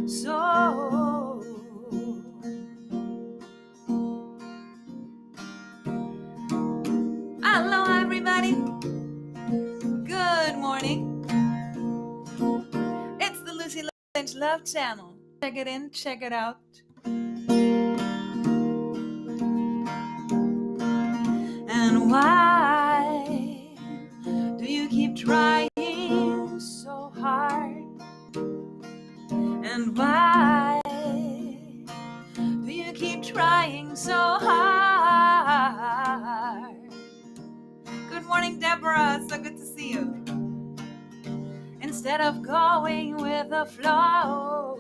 so. Aloha, everybody. Good morning. It's the Lucie Lynch Love Channel. Check it in, check it out. And why do you keep trying so hard? And why do you keep trying so hard? Good morning, Deborah. So good to see you. Instead of going with the flow,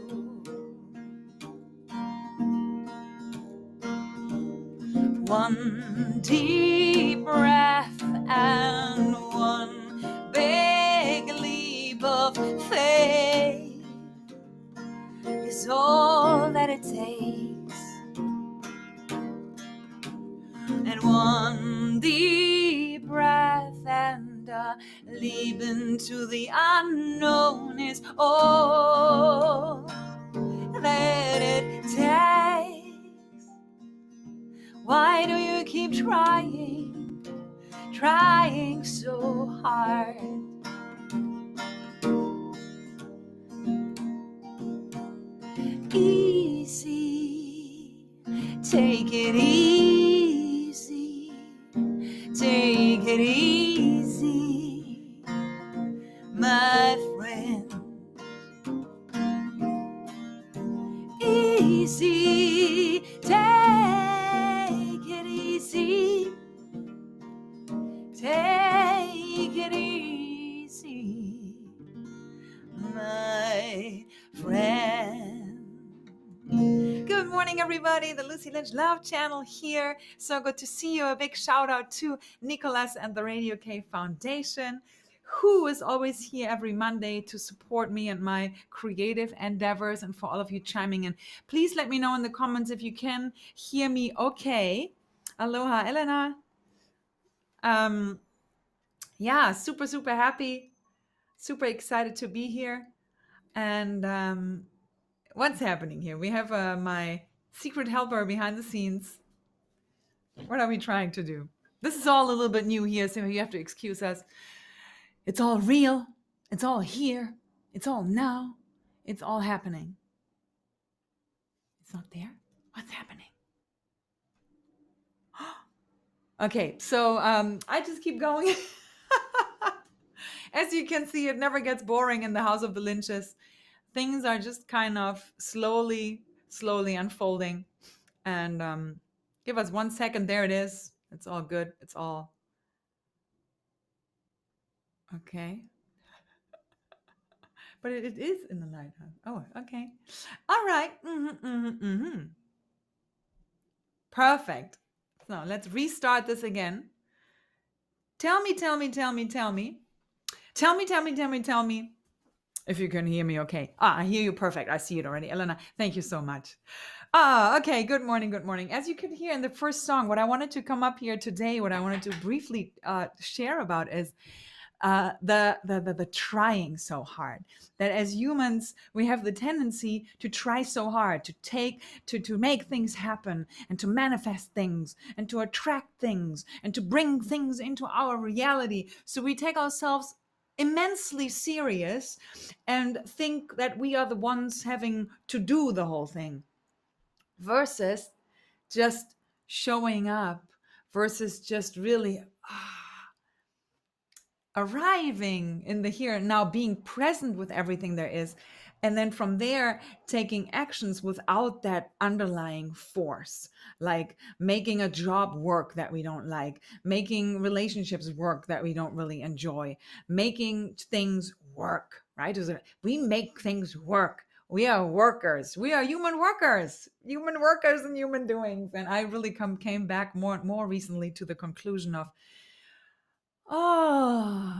one deep breath and one big leap of faith is all that it takes. And one deep breath and a leap into the unknown is all that it takes. Why do you keep trying so hard? Easy, take it easy, take it easy, my friend. Easy, take it easy, take it easy, my friend. Good morning, everybody. The Lucie Lynch Love Channel here. So good to see you. A big shout out to Nicholas and the Radio K Foundation, who is always here every Monday to support me and my creative endeavors, and for all of you chiming in. Please let me know in the comments if you can hear me okay. Aloha, Elena. Yeah, super happy, super excited to be here. And what's happening here? We have my secret helper behind the scenes. What are we trying to do? This is all a little bit new here, so you have to excuse us. It's all real. It's all here. It's all now. It's all happening. It's not there. What's happening? Okay, so I just keep going. As you can see, it never gets boring in the House of the Lynches. Things are just kind of slowly unfolding. And give us 1 second. There it is. It's all good. It's all okay. But it is in the lighthouse. Oh, okay. All right. Perfect. So let's restart this again. Tell me if you can hear me okay. I hear you perfect. I see it already. Elena, thank you so much. Okay. Good morning. As you could hear in the first song, what I wanted to come up here today, what I wanted to briefly share about is the trying so hard. That as humans, we have the tendency to try so hard, to make things happen, and to manifest things, and to attract things, and to bring things into our reality. So we take ourselves immensely serious and think that we are the ones having to do the whole thing, versus just showing up, versus just really arriving in the here and now, being present with everything there is, and then from there taking actions without that underlying force, like making a job work that we don't like, making relationships work that we don't really enjoy, making things work, right? We make things work. We are workers. We are human workers and human doings. And I really came back more recently to the conclusion of,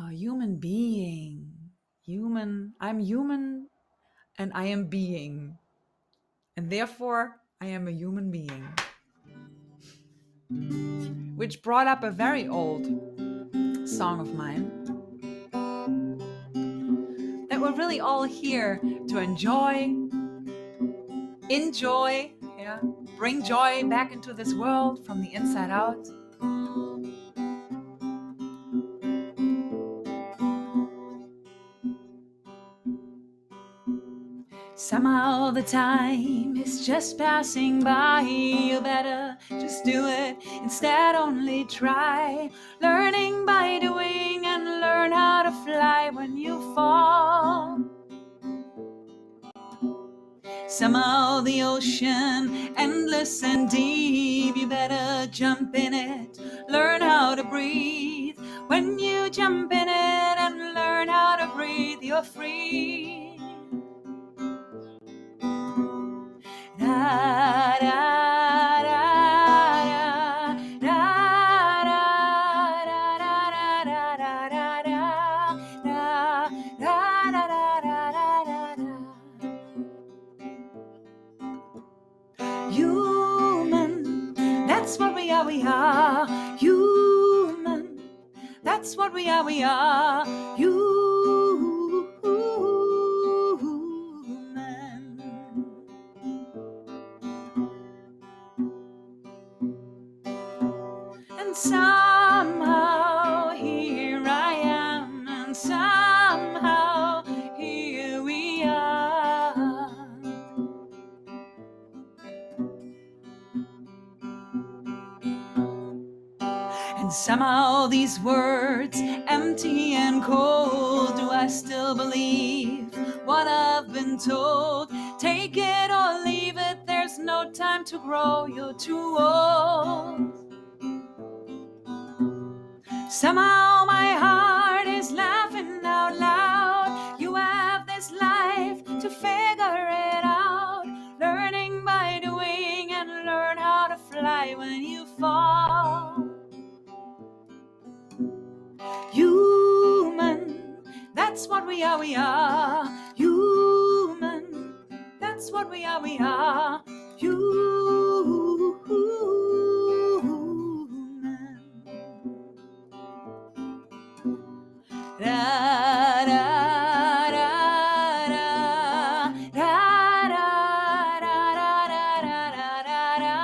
human being, I'm human and I am being, and therefore I am a human being. Which brought up a very old song of mine that we're really all here to enjoy, enjoy, yeah, bring joy back into this world from the inside out. Somehow the time is just passing by. You better just do it, instead only try. Learning by doing, and learn how to fly when you fall. Somehow the ocean, endless and deep, you better jump in it, learn how to breathe. When you jump in it and learn how to breathe, you're free. Da, da, da, da, da, da, da, da, da, da, da, da, da, da. Human, that's what we are, human, that's what we are, human. And somehow here I am, and somehow here we are. And somehow these words, empty and cold, do I still believe what I've been told? Take it or leave it, there's no time to grow, you're too old. Somehow my heart is laughing out loud. You have this life to figure it out. Learning by doing, and learn how to fly when you fall. Human, that's what we are, human, that's what we are, human. Da, da, da, da, da, da, da, da, da, da, da, da.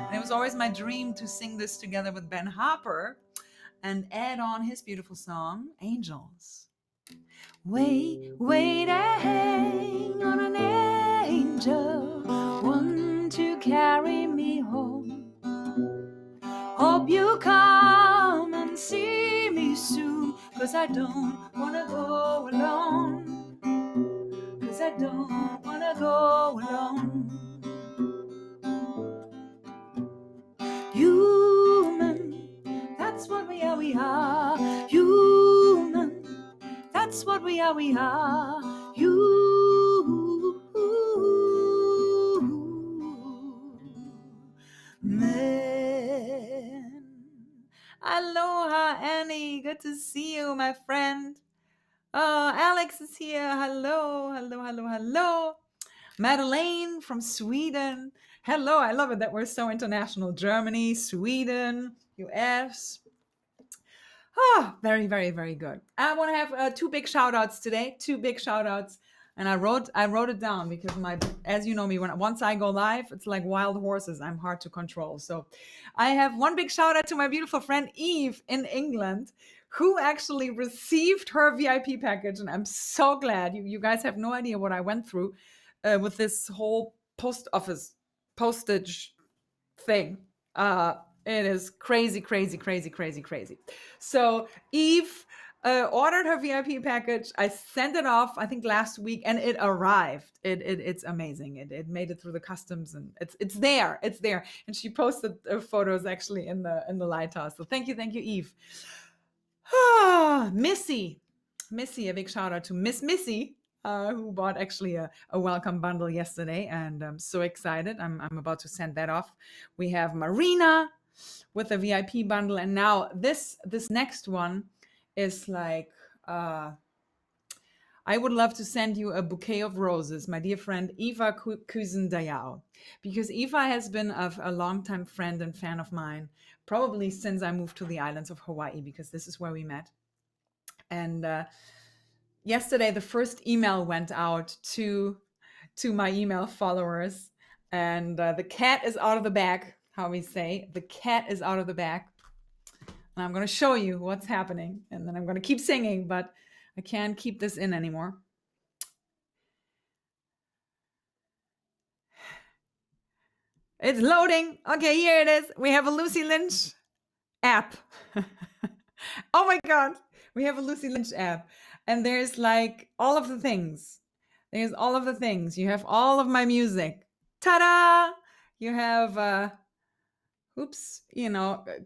And it was always my dream to sing this together with Ben Harper and add on his beautiful song, Angels. Wait, wait, hang on an angel, one to carry me home. Hope you come and see me soon, 'cause I don't wanna go alone, 'cause I don't wanna go alone. Human, that's what we are, human, that's what we are, human. Aloha, Annie, good to see you, my friend. Oh, Alex is here. Hello, hello, hello, hello. Madeleine from Sweden. Hello, I love it that we're so international. Germany, Sweden, US. Oh, very, very, very good. I want to have two big shout outs today. Two big shout outs. And I wrote it down because as you know me, once I go live, it's like wild horses. I'm hard to control. So I have one big shout out to my beautiful friend Eve in England, who actually received her VIP package. And I'm so glad. You guys have no idea what I went through with this whole post office postage thing. It is crazy, crazy, crazy, crazy, crazy. So Eve ordered her VIP package. I sent it off, I think last week, and it arrived. It's amazing. It made it through the customs, and it's there. It's there. And she posted photos actually in the lighthouse. So thank you, Eve. Missy, a big shout out to Miss Missy. Who bought actually a welcome bundle yesterday, and I'm so excited. I'm about to send that off. We have Marina with a VIP bundle, and now this next one is like I would love to send you a bouquet of roses, my dear friend 𝐦𝐨𝐬𝐿, because Eva has been a longtime friend and fan of mine, probably since I moved to the islands of Hawaii, because this is where we met. And yesterday, the first email went out to my email followers, and the cat is out of the bag, how we say. The cat is out of the bag. And I'm going to show you what's happening. And then I'm going to keep singing, but I can't keep this in anymore. It's loading. Okay, here it is. We have a Lucie Lynch app. Oh my God. We have a Lucie Lynch app. And there's like all of the things. There's all of the things. You have all of my music. Ta-da! You have,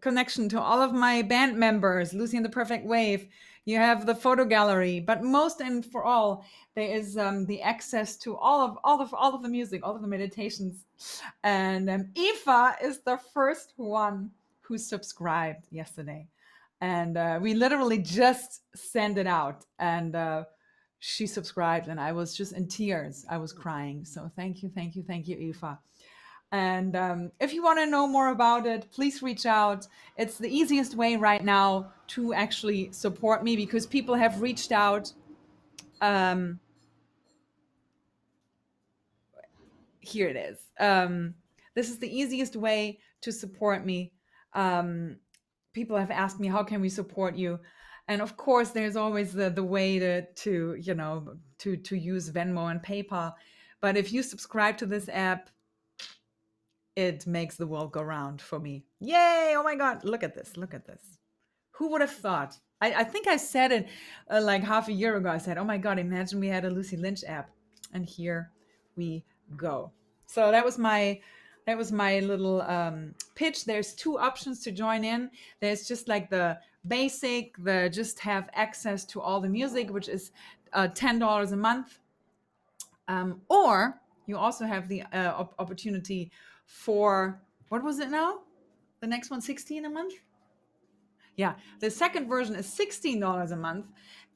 connection to all of my band members, Lucy and the Perfect Wave. You have the photo gallery, but most and for all, there is the access to all of the music, all of the meditations. And 𝐸𝐴 is the first one who subscribed yesterday. And we literally just sent it out, and she subscribed, and I was just in tears. I was crying. So thank you, 𝐸𝐴. And if you want to know more about it, please reach out. It's the easiest way right now to actually support me, because people have reached out. Here it is. This is the easiest way to support me. People have asked me, how can we support you? And of course, there's always the way to use Venmo and PayPal. But if you subscribe to this app, it makes the world go round for me. Yay! Oh my God! Look at this! Look at this! Who would have thought? I think I said it like half a year ago. I said, "Oh my God! Imagine we had a Lucie Lynch app," and here we go. So that was my little pitch. There's two options to join in. There's just like the basic, the just have access to all the music, which is $10 a month, or you also have the opportunity for, what was it now? The next one, 16 a month? Yeah, the second version is $16 a month,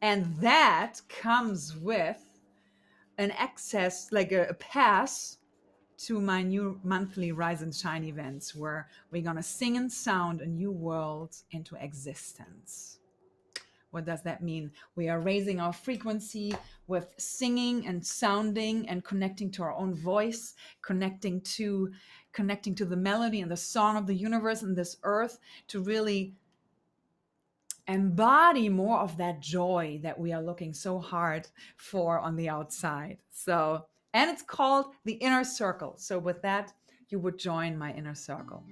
and that comes with an access, like a pass to my new monthly Rise and Shine events, where we're gonna sing and sound a new world into existence. What does that mean? We are raising our frequency with singing and sounding and connecting to our own voice, connecting to the melody and the song of the universe and this earth, to really embody more of that joy that we are looking so hard for on the outside. So, and it's called the Inner Circle. So with that, you would join my Inner Circle.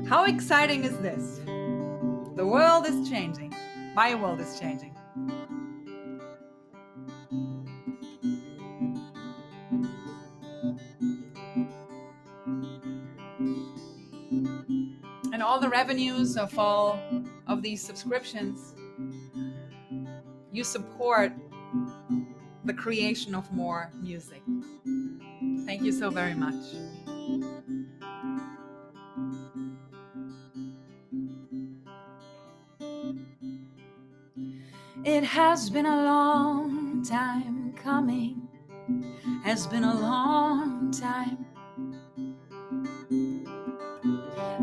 How exciting is this? The world is changing. My world is changing. And all the revenues of all of these subscriptions, you support the creation of more music. Thank you so very much. It has been a long time coming, has been a long time.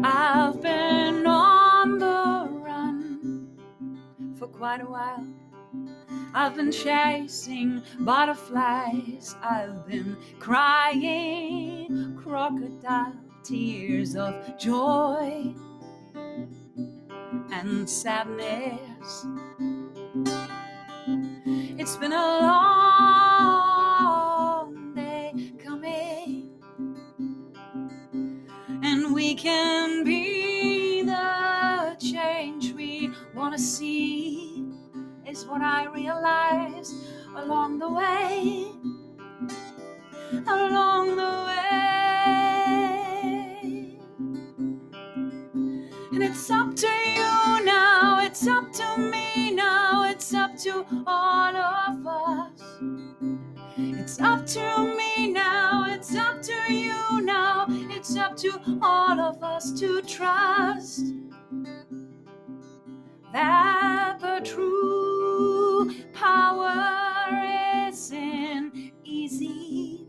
I've been on the run for quite a while. I've been chasing butterflies. I've been crying crocodile tears of joy and sadness. It's been a long day coming, and we can be the change we want to see, is what I realized along the way. Along the way. And it's up to you now, it's up to me now, it's up to all of us. It's up to me now, it's up to you now, it's up to all of us to trust that the true power isn't easy,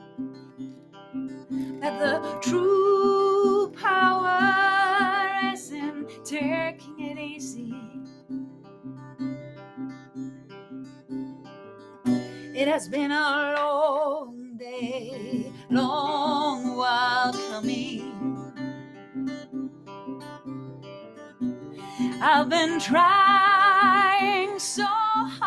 that the true power isn't taking it easy, It has been a long day, long while coming. I've been trying so hard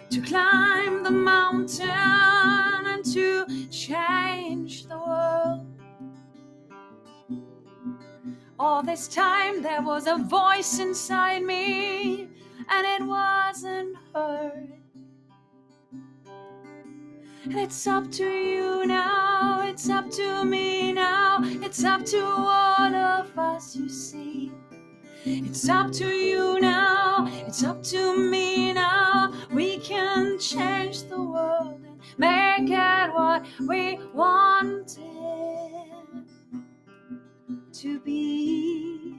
to climb the mountain and to change the world. All this time there was a voice inside me and it wasn't heard. And it's up to you now, it's up to me now, it's up to all of us, you see. It's up to you now, it's up to me now. We can change the world and make it what we want it to be.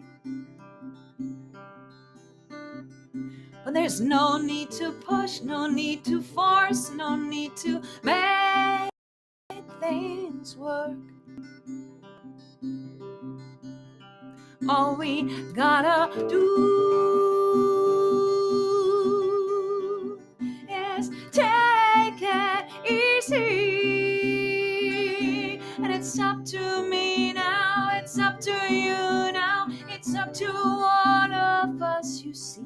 But there's no need to push, no need to force, no need to make things work. All we gotta do is take it easy. And it's up to me now, it's up to you now, it's up to all of us, you see.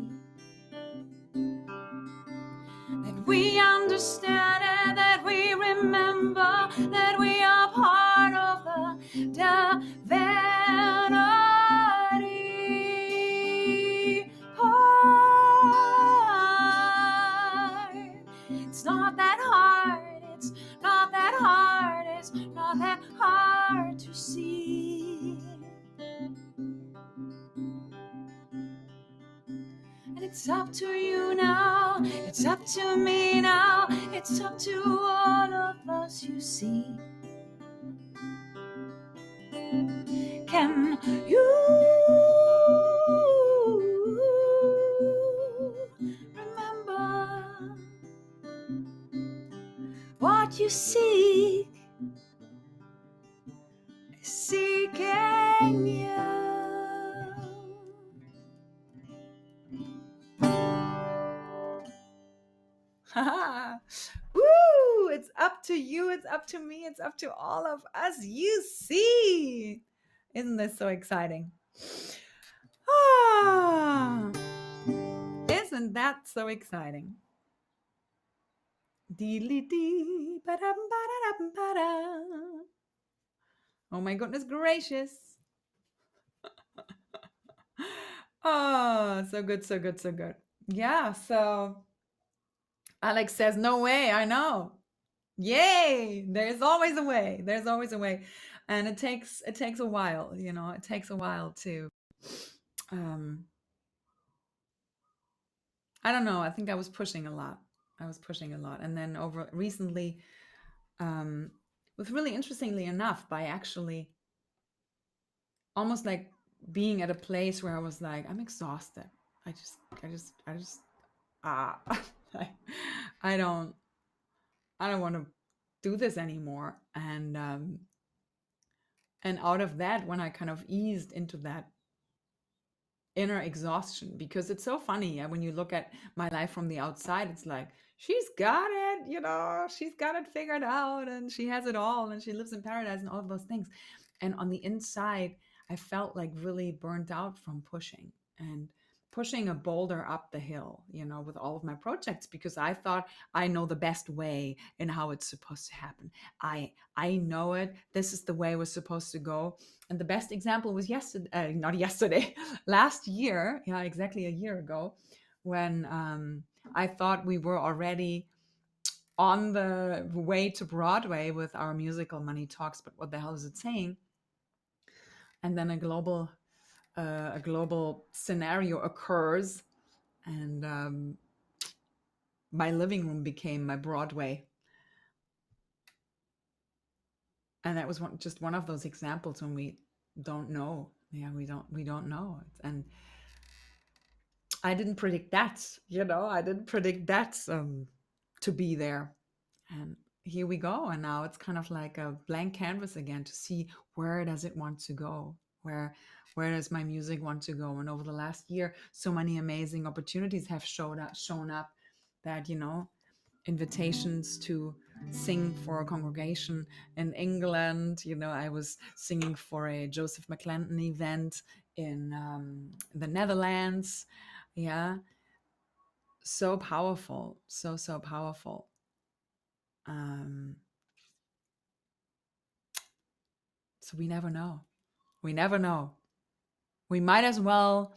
That we understand it, that we remember, that we are part of the divinity part. It's not that hard, it's not that hard, it's not that hard to see. And it's up to you now, it's up to me now, it's up to all of us, you see. Can you remember what you seek? Seeking you. Woo! It's up to you, it's up to me, it's up to all of us, you see. Isn't this so exciting? Ah, isn't that so exciting? Oh my goodness gracious. Oh, so good, so good, so good. Yeah, so Alex says, no way, I know. Yay! There's always a way. There's always a way. And it takes a while, you know, it takes a while to I don't know, I think I was pushing a lot. And then over recently, was really interestingly enough by actually almost like being at a place where I was like, I'm exhausted. I just I don't want to do this anymore. And out of that, when I kind of eased into that inner exhaustion, because it's so funny when you look at my life from the outside, it's like, she's got it, you know, she's got it figured out and she has it all and she lives in paradise and all of those things. And on the inside, I felt like really burnt out from pushing a boulder up the hill, you know, with all of my projects, because I thought I know the best way in how it's supposed to happen. I know it. This is the way it was supposed to go. And the best example was last year, yeah, exactly a year ago, when I thought we were already on the way to Broadway with our musical Money Talks, but what the hell is it saying? And then a global scenario occurs, and my living room became my Broadway. And that was just one of those examples when we don't know. Yeah, we don't know. And I didn't predict that, you know, to be there. And here we go. And now it's kind of like a blank canvas again to see, where does it want to go? Where does my music want to go? And over the last year, so many amazing opportunities have shown up that, invitations to sing for a congregation in England. I was singing for a Joseph McClendon event in the Netherlands. Yeah. So powerful. So powerful. So we never know. We never know. We might as well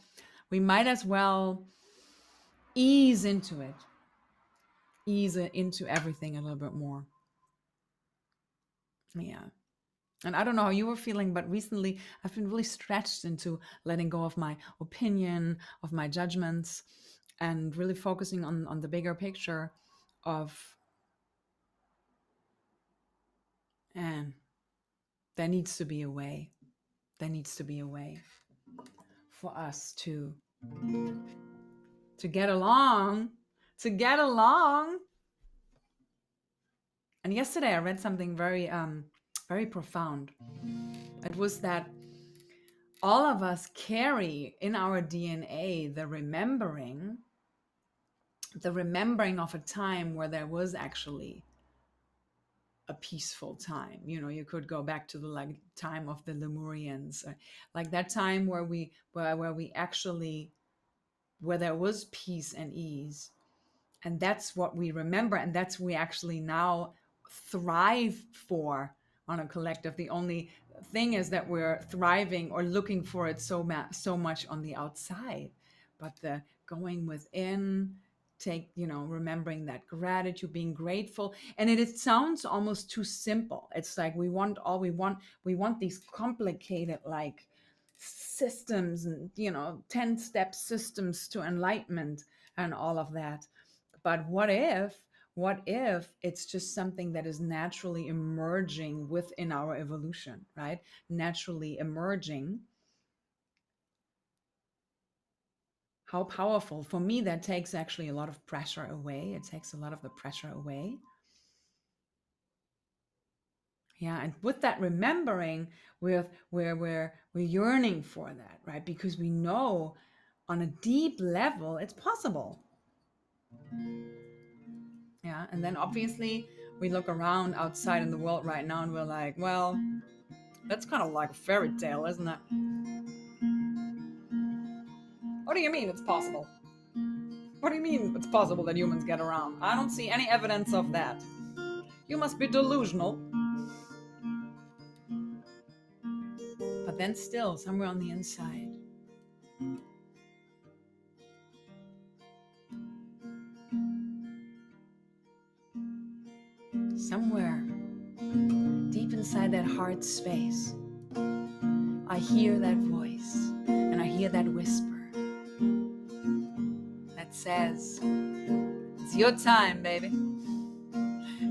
ease into it. Ease into everything a little bit more. Yeah. And I don't know how you were feeling, but recently I've been really stretched into letting go of my opinion, of my judgments, and really focusing on the bigger picture of, and there needs to be a way. There needs to be a way for us to get along, And yesterday I read something very, very profound. It was that all of us carry in our DNA the remembering of a time where there was actually a peaceful time. You could go back to the time of the Lemurians, like that time where there was peace and ease. And that's what we remember, and that's what we actually now thrive for on a collective. The only thing is that we're thriving or looking for it so much on the outside, but the going within, remembering that gratitude, being grateful. And it sounds almost too simple. It's like we want these complicated systems and 10-step systems to enlightenment and all of that. But what if it's just something that is naturally emerging within our evolution, right? Naturally emerging. How powerful. For me, that takes actually a lot of pressure away. It takes a lot of the pressure away. Yeah, and with that remembering, we're yearning for that, right? Because we know on a deep level it's possible. Yeah, and then obviously we look around outside in the world right now and we're like, well, that's kind of like a fairy tale, isn't it? What do you mean it's possible? What do you mean it's possible that humans get around? I don't see any evidence of that. You must be delusional. But then still, somewhere on the inside, somewhere deep inside that heart space, I hear that voice and I hear that whisper that says, it's your time, baby.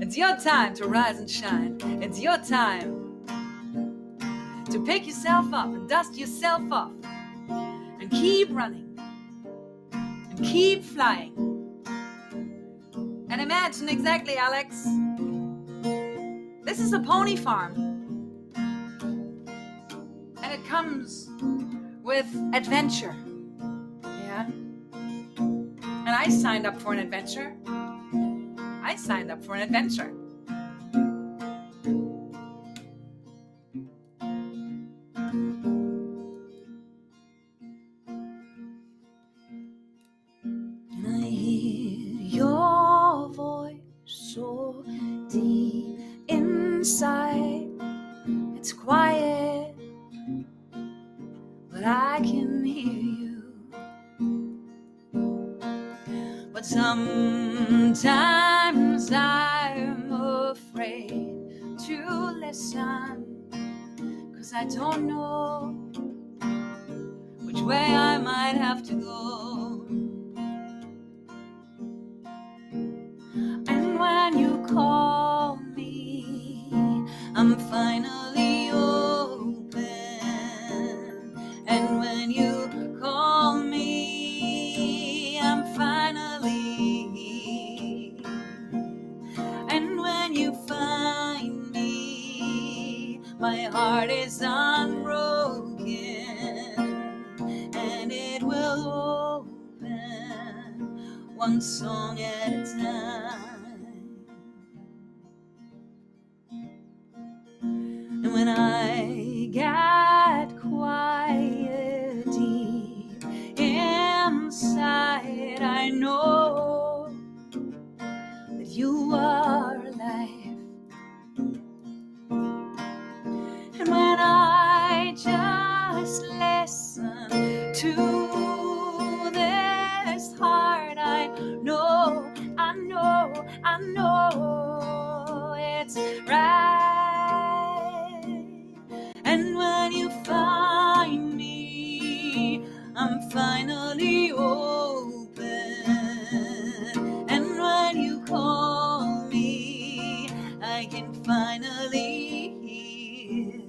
It's your time to rise and shine. It's your time to pick yourself up and dust yourself off and keep running and keep flying. And imagine exactly, Alex, this is a pony farm. And it comes with adventure. Yeah. And I signed up for an adventure. I signed up for an adventure. And I hear your voice so deep inside. It's quiet, but I can hear you. But sometimes I'm afraid to listen, 'cause I don't know which way I might have to go. And when you call me, I'm finally open. And when you call me, I'm finally. And when you find me, my heart is unbroken. and it will open one song at a time. And when I get quiet deep inside, I know that you are alive. And when I just listen to this heart, I know it's right. And when you find me, I'm finally open. And when you call me, I can finally hear.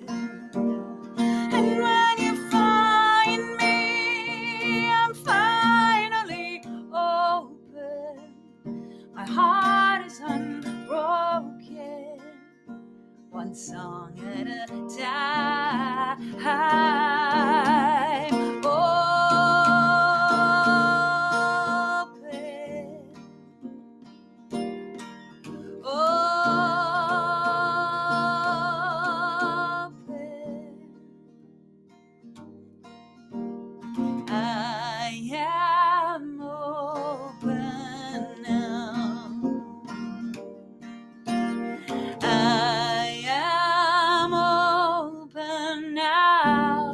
And when you find me, I'm finally open. My heart is unbroken, one song at a time. I am open now. I am open now.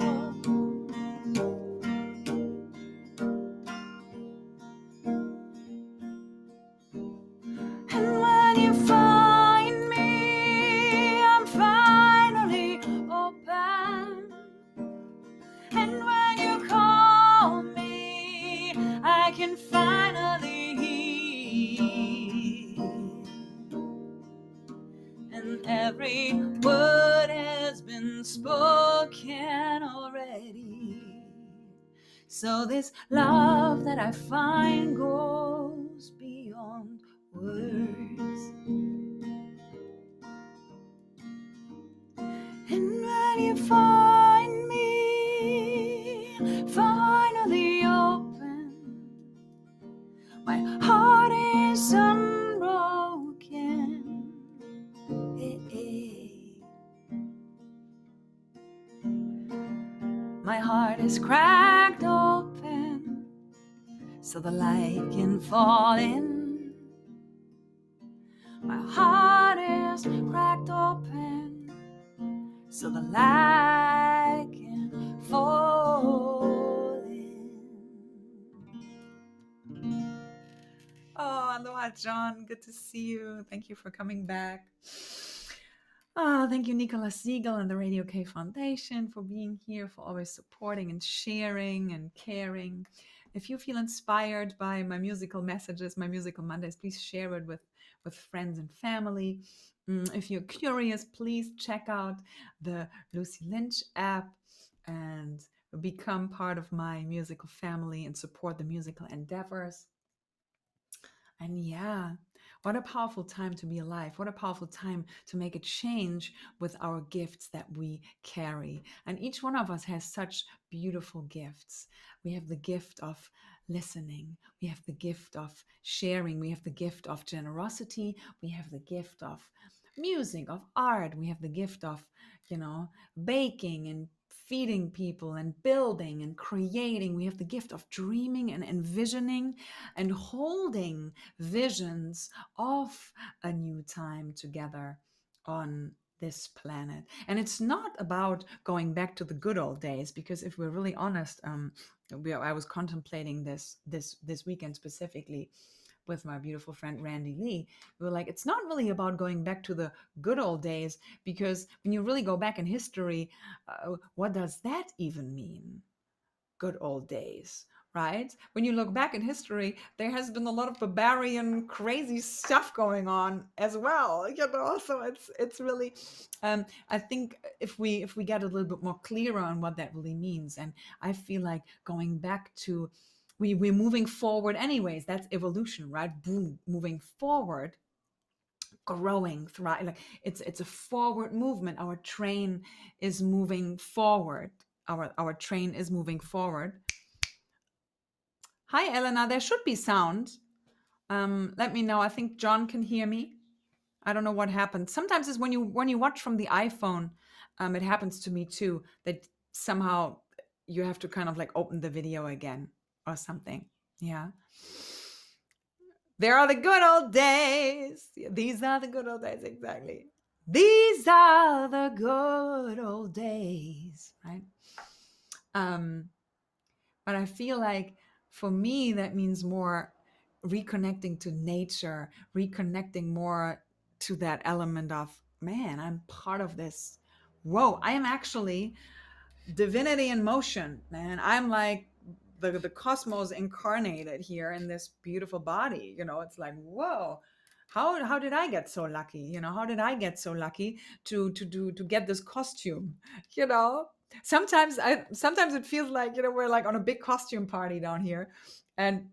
And when you find me, I'm finally open. And when you call me, I can finally hear. And every word has been spoken already. So this love that I find goes beyond words. And when you find me finally open, my heart is unbroken. My heart is cracked open so the light can fall in. My heart is cracked open so the light can fall in. Oh, aloha, John. Good to see you. Thank you for coming back. Oh, thank you, 𝐤𝐨𝐬𝐤 and the Radio K Foundation for being here, for always supporting and sharing and caring. If you feel inspired by my musical messages, my musical Mondays, please share it with friends and family. If you're curious, please check out the Lucie Lynch app and become part of my musical family and support the musical endeavors. And yeah, what a powerful time to be alive. What a powerful time to make a change with our gifts that we carry. And each one of us has such beautiful gifts. We have the gift of listening. We have the gift of sharing. We have the gift of generosity. We have the gift of music, of art. We have the gift of, baking and feeding people and building and creating. We have the gift of dreaming and envisioning and holding visions of a new time together on this planet. And it's not about going back to the good old days, because if we're really honest, I was contemplating this weekend specifically with my beautiful friend Randy Lee. We were like, it's not really about going back to the good old days, because when you really go back in history, what does that even mean? Good old days, right? When you look back in history, there has been a lot of barbarian, crazy stuff going on as well. So it's really, I think if we get a little bit more clearer on what that really means, and I feel like going back to we're moving forward anyways. That's evolution, right? Boom, moving forward, growing, thrive. Like it's a forward movement. Our train is moving forward. our train is moving forward. Hi, Elena. There should be sound. Let me know. I think John can hear me. I don't know what happened. Sometimes it's when you watch from the iPhone, it happens to me too, that somehow you have to kind of like open the video again or something. Yeah. There are the good old days. These are the good old days, exactly. These are the good old days, right? But I feel like for me, that means more reconnecting to nature, reconnecting more to that element of, man, I'm part of this. Whoa, I am actually divinity in motion, man. I'm like the cosmos incarnated here in this beautiful body. It's like, whoa, how did I get so lucky? How did I get so lucky to get this costume? Sometimes it feels like, we're like on a big costume party down here, and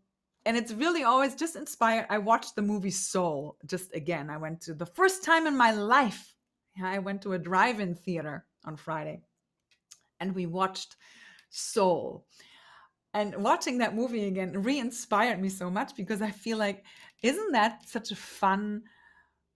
it's really always just inspired. I watched the movie Soul just again. I went to the first time in my life. I went to a drive-in theater on Friday, and we watched Soul. And watching that movie again re-inspired me so much, because I feel like, isn't that such a fun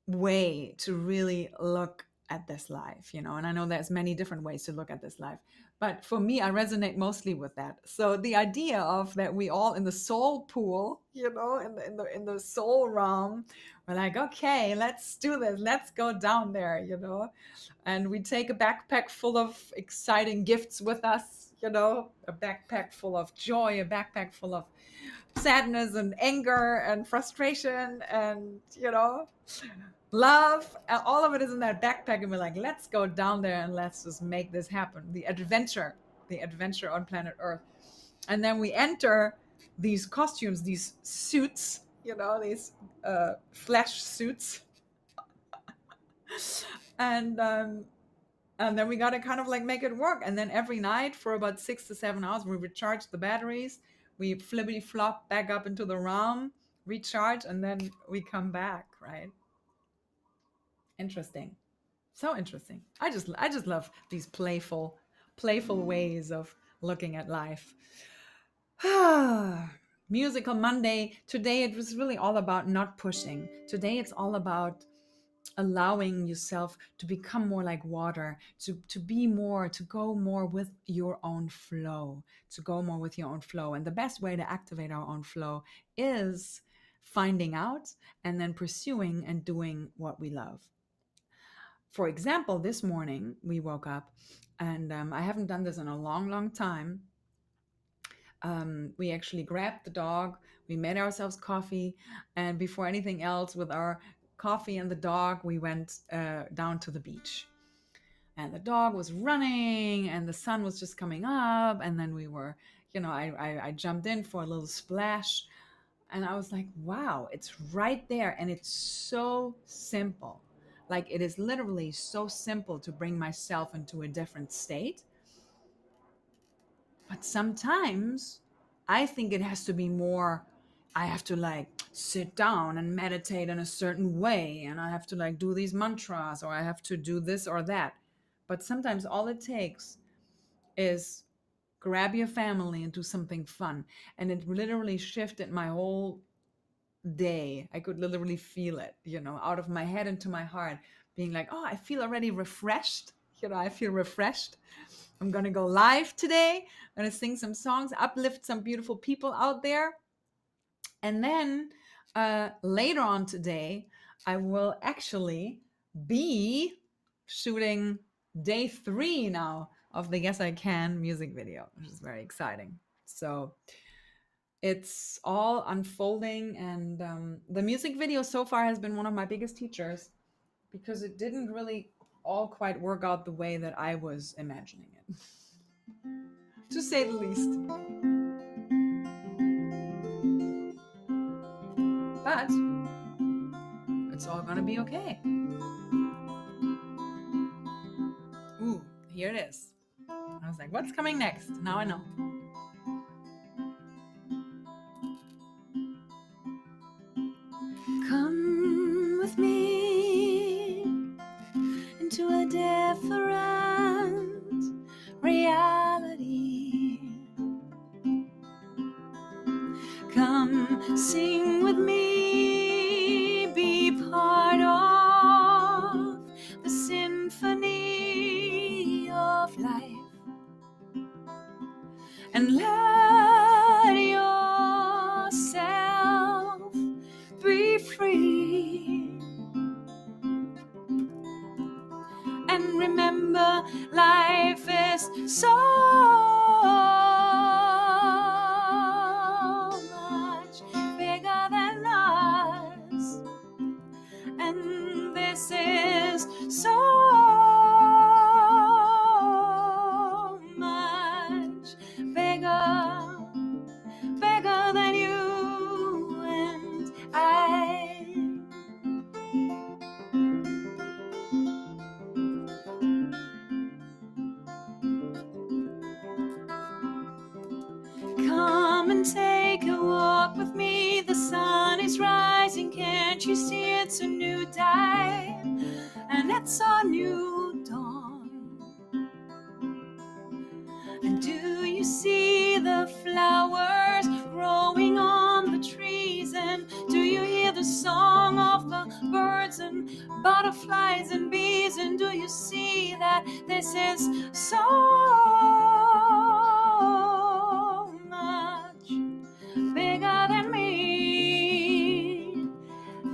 way to really look at this life, And I know there's many different ways to look at this life, but for me, I resonate mostly with that. So the idea of that we all in the soul pool, in the soul realm, we're like, okay, let's do this. Let's go down there, and we take a backpack full of exciting gifts with us, a backpack full of joy, a backpack full of sadness and anger and frustration and, love. All of it is in that backpack, and we're like, let's go down there and let's just make this happen. The adventure on planet Earth. And then we enter these costumes, these suits, these flesh suits. And then we got to kind of like make it work. And then every night for about 6 to 7 hours, we recharge the batteries, we flippity flop back up into the realm, recharge, and then we come back, right? Interesting. So interesting. I just love these playful ways of looking at life. Musical Monday. Today it was really all about not pushing. Today it's all about allowing yourself to become more like water, to be more, to go more with your own flow, And the best way to activate our own flow is finding out and then pursuing and doing what we love. For example, this morning we woke up, and I haven't done this in a long, long time. We actually grabbed the dog, we made ourselves coffee, and before anything else, with our coffee and the dog, we went down to the beach. And the dog was running, and the sun was just coming up, and then we were, I jumped in for a little splash, and I was like, wow, it's right there, and it's so simple. Like, it is literally so simple to bring myself into a different state. But sometimes I think it has to be more, I have to like sit down and meditate in a certain way, and I have to like do these mantras, or I have to do this or that. But sometimes all it takes is grab your family and do something fun. And it literally shifted my whole day. I could literally feel it, out of my head into my heart, being like, oh, I feel already refreshed. I feel refreshed. I'm going to go live today. I'm going to sing some songs, uplift some beautiful people out there. And then later on today, I will actually be shooting day 3 now of the Yes I Can music video, which is very exciting. So it's all unfolding, and the music video so far has been one of my biggest teachers, because it didn't really all quite work out the way that I was imagining it, to say the least. But it's all gonna be okay. Ooh, here it is. I was like, what's coming next? Now I know. Come with me into a different reality. Come sing with me, be part of the symphony of life, and let yourself be free. And remember, life is so much bigger than us, and this is so much bigger, bigger than you and I. Come and take a walk with me. The sun is rising, can't you see? It's a new day, and it's a new dawn. And do you see the flowers growing on the trees? And do you hear the song of the birds and butterflies and bees? And do you see that this is so much bigger than me?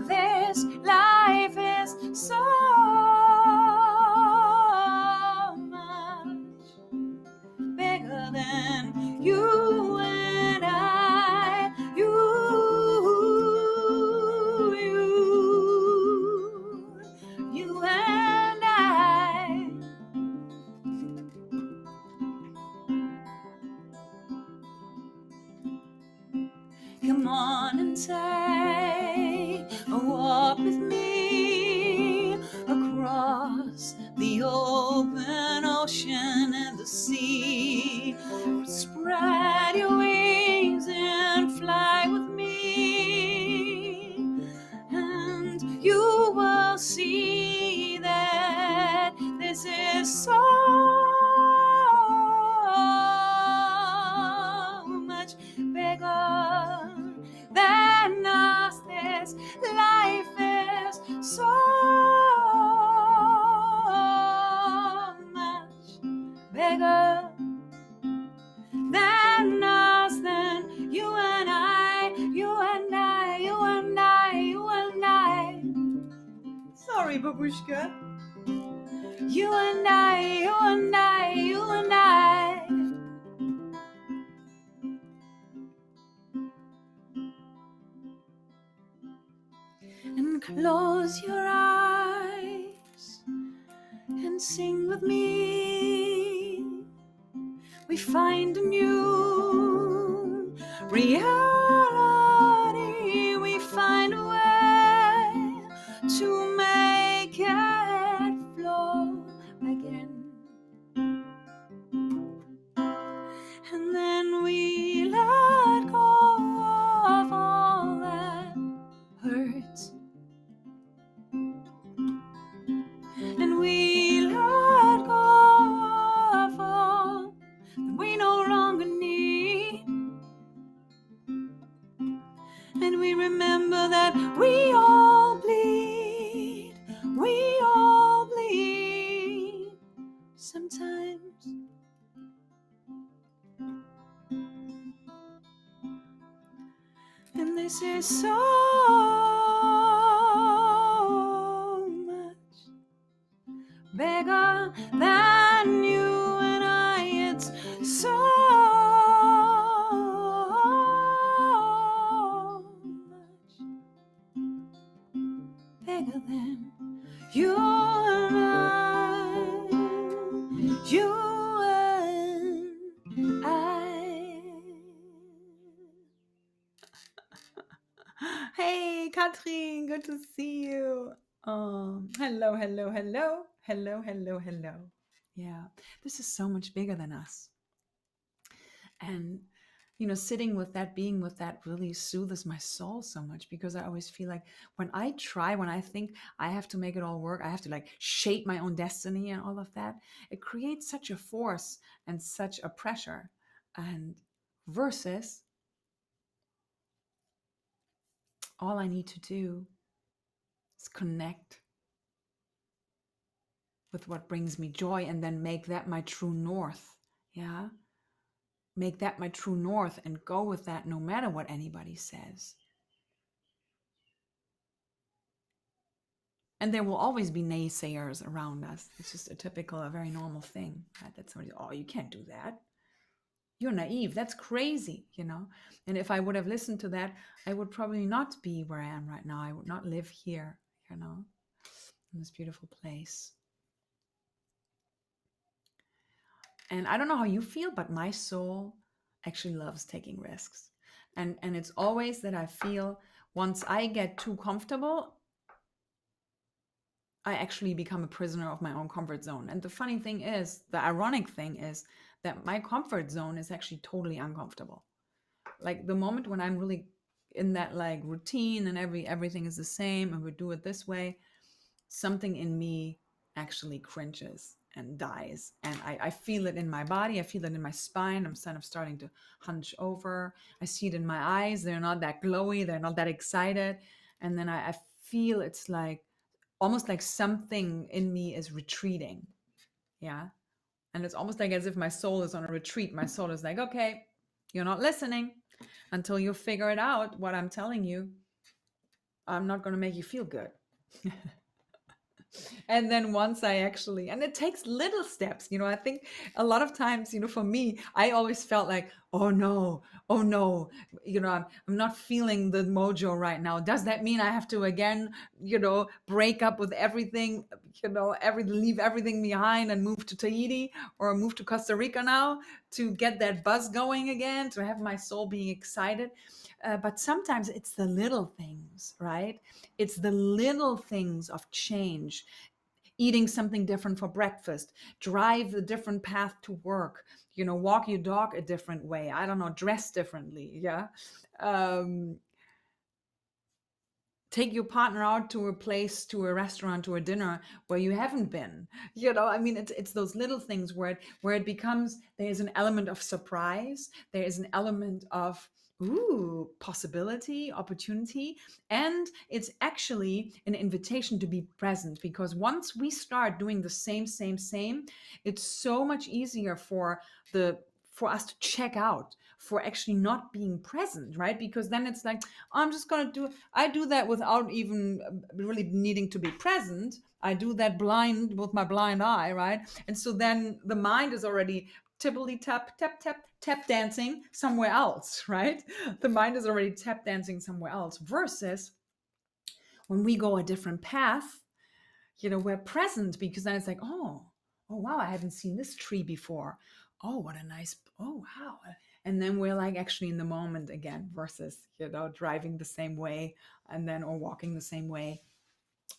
This life is so much bigger than you and I. You and I. Come on and take a walk with me across the open ocean and the sea. Spread your wings and fly with me, and you will see that this is so much bigger than us. This life is so much bigger than us, than you and I, you and I, you and I, you and I. Sorry, babushka. You and I, you and I, you and I. And close your eyes and sing with me. We find a new reality. We find a way to make it flow again. And then we let go of all that hurts. And we let go of all that we no longer need. And we remember that we all bleed. We all bleed sometimes. And this is so much bigger than you and I. It's so much bigger than you and I. You and I. Hey, Katrin, good to see you. Hello, hello, hello, hello, hello, hello. Yeah, this is so much bigger than us. And, you know, sitting with that, being with that really soothes my soul so much, because I always feel like when I think I have to make it all work, I have to like shape my own destiny and all of that, it creates such a force and such a pressure. And versus all I need to do is connect with what brings me joy and then make that my true north. Yeah. Make that my true north and go with that no matter what anybody says. And there will always be naysayers around us. It's just a very normal thing. Right? That somebody, oh, you can't do that. You're naive. That's crazy, you know? And if I would have listened to that, I would probably not be where I am right now. I would not live here, you know, in this beautiful place. And I don't know how you feel, but my soul actually loves taking risks. And it's always that I feel once I get too comfortable, I actually become a prisoner of my own comfort zone. And the funny thing is, the ironic thing is that my comfort zone is actually totally uncomfortable. Like the moment when I'm really in that like routine and everything is the same and we do it this way, something in me actually cringes and dies. And I feel it in my body. I feel it in my spine. I'm kind of starting to hunch over. I see it in my eyes. They're not that glowy. They're not that excited. And then I feel it's like, almost like something in me is retreating. Yeah. And it's almost like as if my soul is on a retreat. My soul is like, okay, you're not listening until you figure it out. What I'm telling you, I'm not going to make you feel good. And then once I actually, and it takes little steps, you know, I think a lot of times, you know, for me, I always felt like, oh no, you know, I'm not feeling the mojo right now. Does that mean I have to again, you know, break up with everything, you know, leave everything behind and move to Tahiti or move to Costa Rica now to get that buzz going again, to have my soul being excited? But sometimes it's the little things, right? It's the little things of change. Eating something different for breakfast, drive a different path to work, you know, walk your dog a different way, I don't know, dress differently. Yeah. Take your partner out to a place, to a restaurant, to a dinner where you haven't been. You know, I mean, it's those little things where it becomes, there's an element of surprise, there is an element of possibility, opportunity, and it's actually an invitation to be present, because once we start doing the same, it's so much easier for us to check out, for actually not being present, right? Because then it's like, I'm just going to I do that without even really needing to be present. I do that blind with my blind eye, right? And so then the mind is already tippily tap dancing somewhere else, right? The mind is already tap dancing somewhere else, versus when we go a different path, you know, we're present, because then it's like, oh wow, I haven't seen this tree before. Oh, what a nice, oh wow. And then we're like actually in the moment again, versus, you know, driving the same way and then, or walking the same way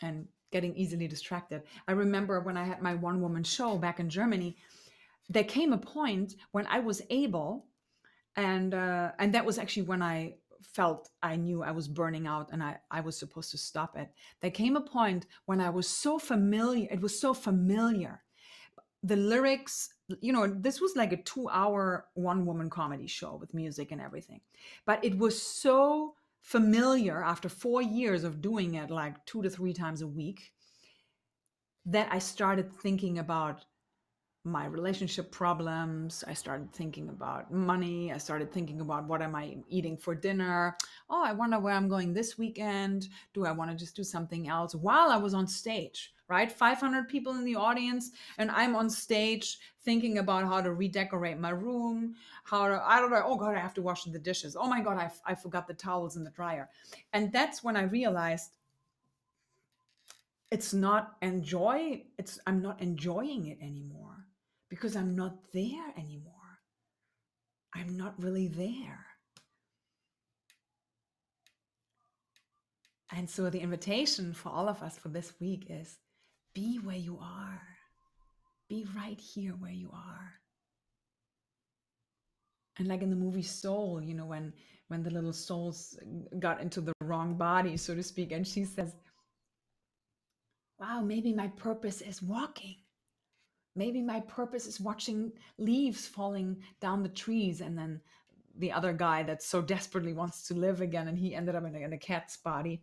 and getting easily distracted. I remember when I had my one woman show back in Germany, there came a point when I was able, and that was actually when I felt, I knew I was burning out and I was supposed to stop it. There came a point when I was so familiar, it was so familiar. The lyrics, you know, this was like a 2-hour one-woman comedy show with music and everything. But it was so familiar after 4 years of doing it like 2 to 3 times a week, that I started thinking about my relationship problems. I started thinking about money. I started thinking about, what am I eating for dinner? Oh, I wonder where I'm going this weekend. Do I want to just do something else? While I was on stage, right? 500 people in the audience, and I'm on stage thinking about how to redecorate my room, how to, I don't know, oh God, I have to wash the dishes. Oh my God, I forgot the towels in the dryer. And that's when I realized I'm not enjoying it anymore, because I'm not there anymore. I'm not really there. And so the invitation for all of us for this week is, be where you are. Be right here where you are. And like in the movie Soul, you know, when the little souls got into the wrong body, so to speak, and she says, wow, maybe my purpose is walking. Maybe my purpose is watching leaves falling down the trees and then the other guy that so desperately wants to live again, and he ended up in a cat's body.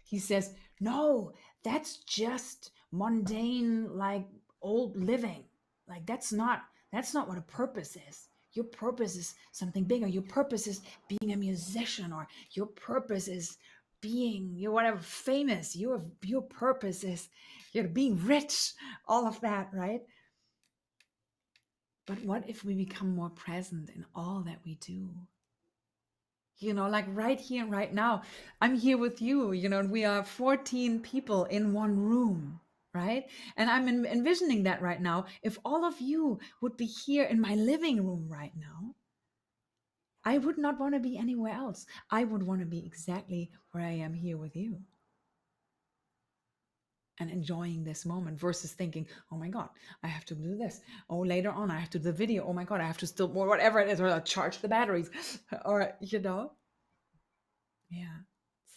He says, no, that's just mundane, like old living. Like that's not what a purpose is. Your purpose is something bigger. Your purpose is being a musician, or your purpose is being, you're whatever, famous. Your purpose is, being rich, all of that, right? But what if we become more present in all that we do? Like right here and right now, I'm here with you, and we are 14 people in one room, right? And I'm envisioning that right now. If all of you would be here in my living room right now, I would not want to be anywhere else. I would want to be exactly where I am here with you. And enjoying this moment versus thinking, oh my God, I have to do this. Oh, later on, I have to do the video. Oh my God, I have to still, whatever it is, or I'll charge the batteries, or, Yeah.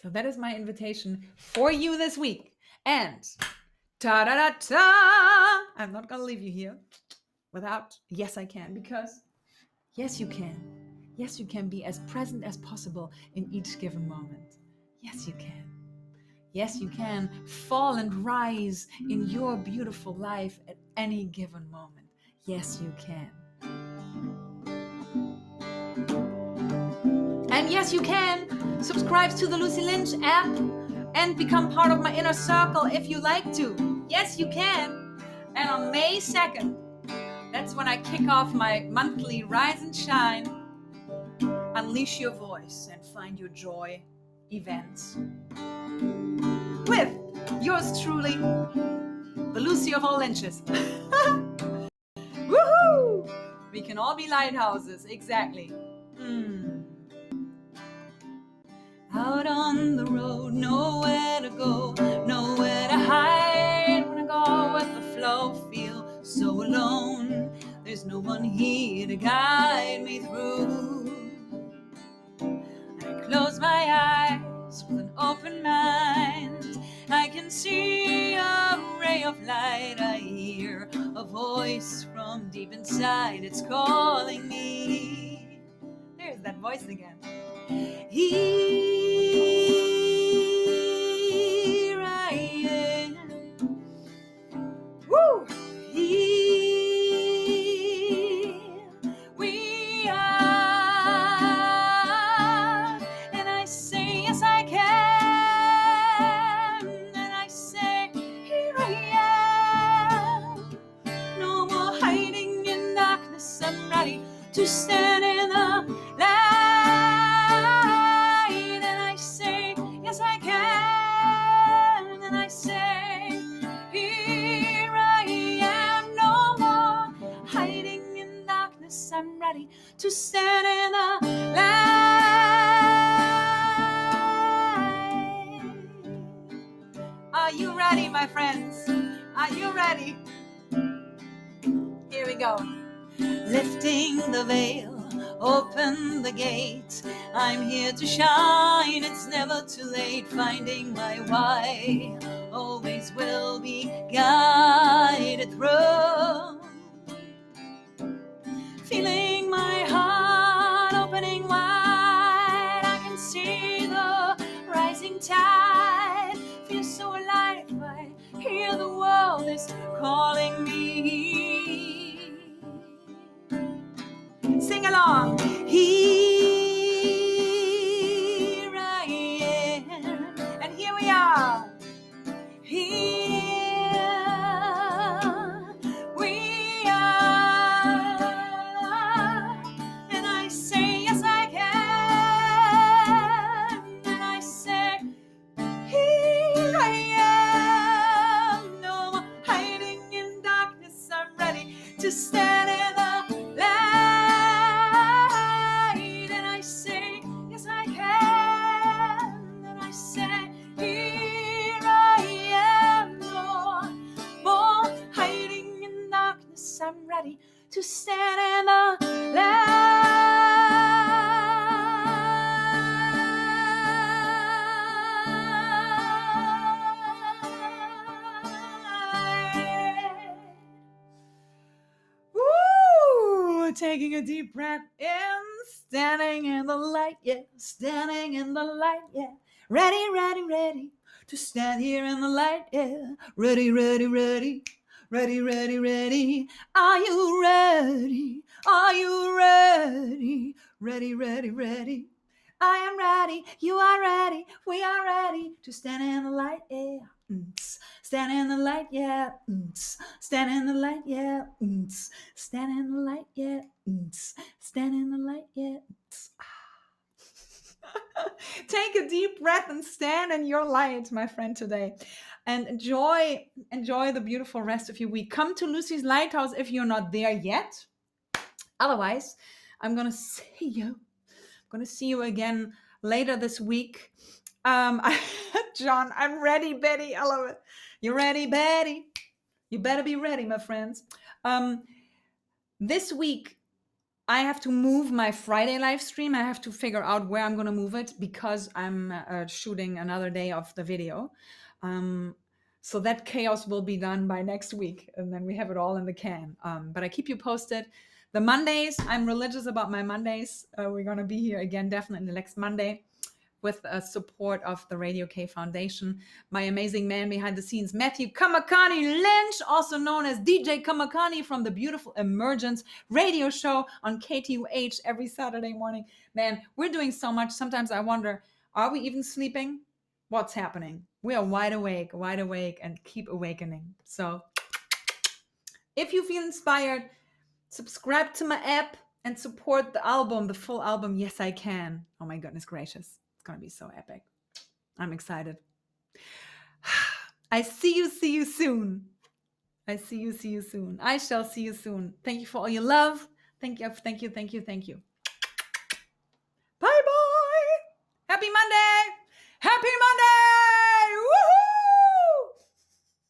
So that is my invitation for you this week. And ta-da-da-ta! I'm not going to leave you here without, yes, I can, because yes, you can. Yes, you can be as present as possible in each given moment. Yes, you can. Yes, you can fall and rise in your beautiful life at any given moment. Yes, you can. And yes, you can subscribe to the Lucie Lynch app and become part of my inner circle if you like to. Yes, you can. And on May 2nd, that's when I kick off my monthly Rise and Shine, Unleash Your Voice and Find Your Joy events with yours truly, the Lucie of all Lynches. Woohoo! We can all be lighthouses, exactly. Out on the road, nowhere to go, nowhere to hide. When I go with the flow, feel so alone. There's no one here to guide me through. I close my eyes with an open mind. I can see a ray of light. I hear a voice from deep inside. It's calling me. There's that voice again. Here I am. Woo! Here we are. And I say, yes, I can. And I say, here I am. No more hiding in darkness. I'm ready to stand in the light. I'm ready to stand in the light. Are you ready, my friends? Are you ready? Here we go. Lifting the veil, open the gate. I'm here to shine. It's never too late. Finding my why. Always will be guided through. Feeling my heart opening wide. I can see the rising tide. Feel so alive. I hear the world is calling me. Sing along. Here I am. And here we are. Here we are. And I say, yes, I can. And I say, here I am. No more hiding in darkness. I'm ready to stand in the light. And I say, yes, I can. And I say, here I am. No more hiding in darkness. I'm ready to stand in the light. Woo! taking a deep breath in, standing in the light, yeah, standing in the light, yeah. Ready, ready, ready to stand here in the light, yeah. Ready, ready, ready, ready, ready, ready. Are you ready? Are you ready? Ready, ready, ready. I am ready, you are ready, we are ready to stand in the light, yeah. Stand in the light, yeah. Stand in the light, yeah. Stand in the light, yeah. Stand in the light, yeah. Take a deep breath and stand in your light, my friend, today. And enjoy the beautiful rest of your week. Come to Lucie's Lighthouse if you're not there yet. Otherwise, I'm gonna see you again later this week. John, I'm ready, Betty. I love it. You ready, Betty? You better be ready, my friends. This week, I have to move my Friday live stream. I have to figure out where I'm going to move it because I'm shooting another day of the video. So that chaos will be done by next week, and then we have it all in the can. But I keep you posted. The Mondays, I'm religious about my Mondays. We're going to be here again, definitely next Monday, with support of the Radio K Foundation. My amazing man behind the scenes, Matthew 𝐬𝐤𝐤 Lynch, also known as DJ 𝐬𝐤𝐤 from the beautiful Emergence radio show on 𝐥𝐤𝐤 every Saturday morning. Man, we're doing so much. Sometimes I wonder, are we even sleeping? What's happening? We are wide awake, and keep awakening. So if you feel inspired, subscribe to my app and support the album, the full album, Yes, I Can. Oh my goodness gracious. It's going to be so epic. I'm excited. I see you soon. I see you soon. I shall see you soon. Thank you for all your love. Thank you. Bye-bye. Happy Monday. Happy Monday.